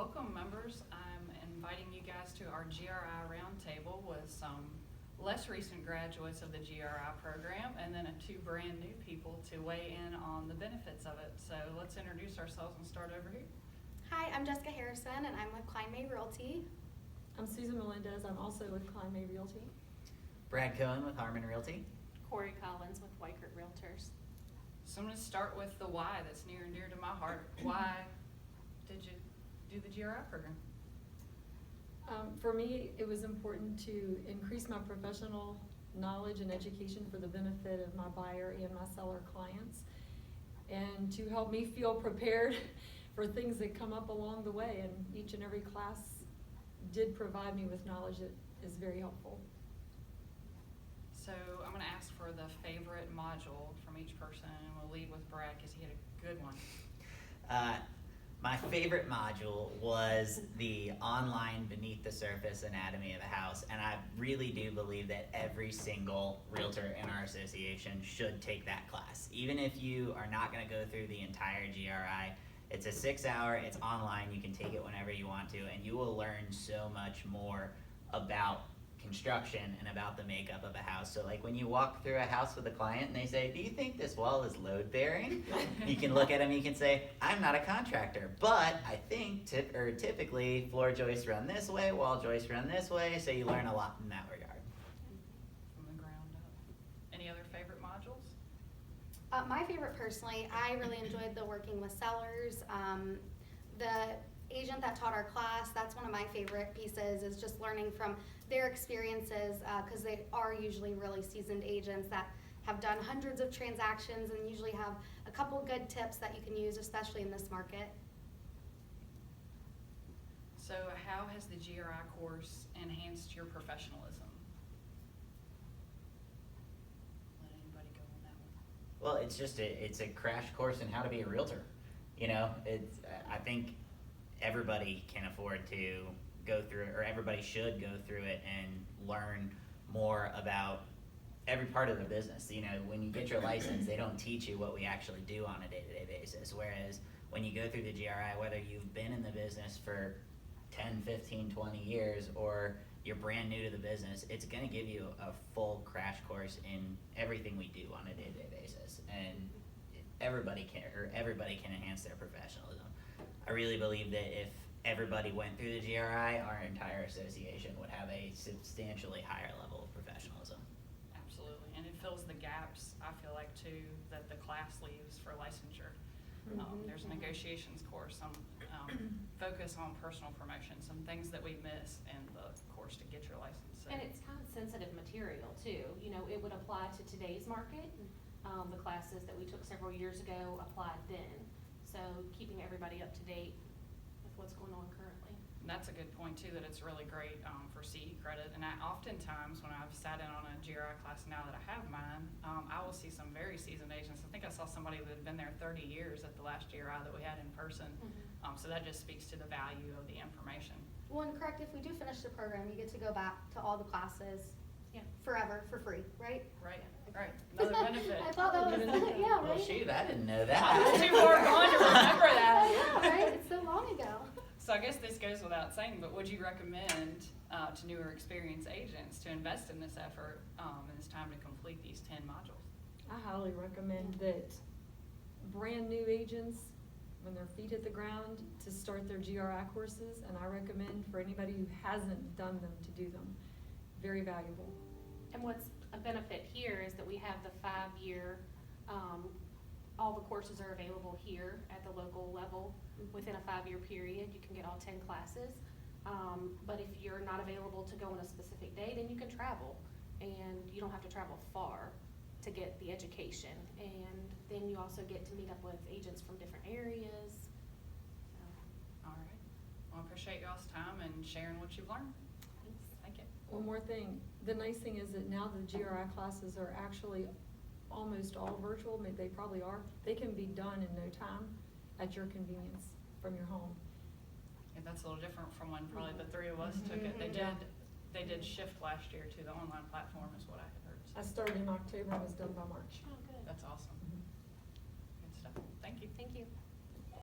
welcome members. I'm inviting you guys to our GRI roundtable with some less recent graduates of the GRI program and then two brand new people to weigh in on the benefits of it. So let's introduce ourselves and start over here. Hi, I'm Jessica Harrison and I'm with Klein May Realty. I'm Susan Melendez. I'm also with Klein May Realty. Brad Cohen with Harmon Realty. Corey Collins with Weichert Realtors. So I'm going to start with the why that's near and dear to my heart. Why did you do the GRI program? For me, it was important to increase my professional knowledge and education for the benefit of my buyer and my seller clients, and to help me feel prepared for things that come up along the way. And each and every class did provide me with knowledge that is very helpful. So I'm going to ask for the favorite module from each person, and we'll lead with Brad because he had a good one. My favorite module was the online beneath the surface anatomy of a house, and I really do believe that every single realtor in our association should take that class. Even if you are not going to go through the entire GRI, it's a 6-hour, it's online, you can take it whenever you want to, and you will learn so much more about construction and about the makeup of a house. So like when you walk through a house with a client and they say, do you think this wall is load bearing? You can look at them, you can say, I'm not a contractor, but I think typically floor joists run this way, wall joists run this way, so you learn a lot in that regard. From the ground up. Any other favorite modules? My favorite personally, I really enjoyed the working with sellers. The agent that taught our class, that's one of my favorite pieces, is just learning from their experiences, because they are usually really seasoned agents that have done hundreds of transactions and usually have a couple good tips that you can use, especially in this market. So how has the GRI course enhanced your professionalism? Let anybody go on that one. Well, it's a crash course in how to be a realtor. You know, I think everybody can afford to go through it, or everybody should go through it and learn more about every part of the business. You know, when you get your license, they don't teach you what we actually do on a day-to-day basis. Whereas when you go through the GRI, whether you've been in the business for 10, 15, 20 years, or you're brand new to the business, it's going to give you a full crash course in everything we do on a day-to-day basis. And everybody can enhance their professionalism. I really believe that if everybody went through the GRI, our entire association would have a substantially higher level of professionalism. Absolutely, and it fills the gaps, I feel like, too, that the class leaves for licensure. There's a negotiations course, some focus on personal promotion, some things that we miss in the course to get your license. So. And it's kind of sensitive material too. You know, it would apply to today's market. The classes that we took several years ago applied then. So keeping everybody up to date with what's going on currently. And that's a good point too, that it's really great for CE credit. And I oftentimes, when I've sat in on a GRI class now that I have mine, I will see some very seasoned agents. I think I saw somebody that had been there 30 years at the last GRI that we had in person. So that just speaks to the value of the information. Well, and correct, if we do finish the program, you get to go back to all the classes forever for free, right? Right, right. Another benefit. I thought that was, yeah, right? Well, shoot, I didn't know I that. was too far gone to remember that. I know, right? It's so long ago. So I guess this goes without saying, but would you recommend to newer experienced agents to invest in this effort and it's time to complete these 10 modules? I highly recommend that brand new agents, when their feet hit the ground, to start their GRI courses, and I recommend for anybody who hasn't done them to do them. Very valuable. And what's a benefit here is that we have the 5-year, all the courses are available here at the local level. Within a 5-year period, you can get all 10 classes. But if you're not available to go on a specific day, then you can travel. And you don't have to travel far to get the education. And then you also get to meet up with agents from different areas. So. All right. Well, I appreciate y'all's time and sharing what you've learned. Thanks. Thank you. One more thing, the nice thing is that now the GRI classes are actually almost all virtual. They probably are. They can be done in no time at your convenience from your home. Yeah, that's a little different from when probably the 3 of us took it. They did shift last year to the online platform is what I had heard. So I started in October and was done by March. Oh, good. that's awesome. Good stuff. Thank you. Thank you.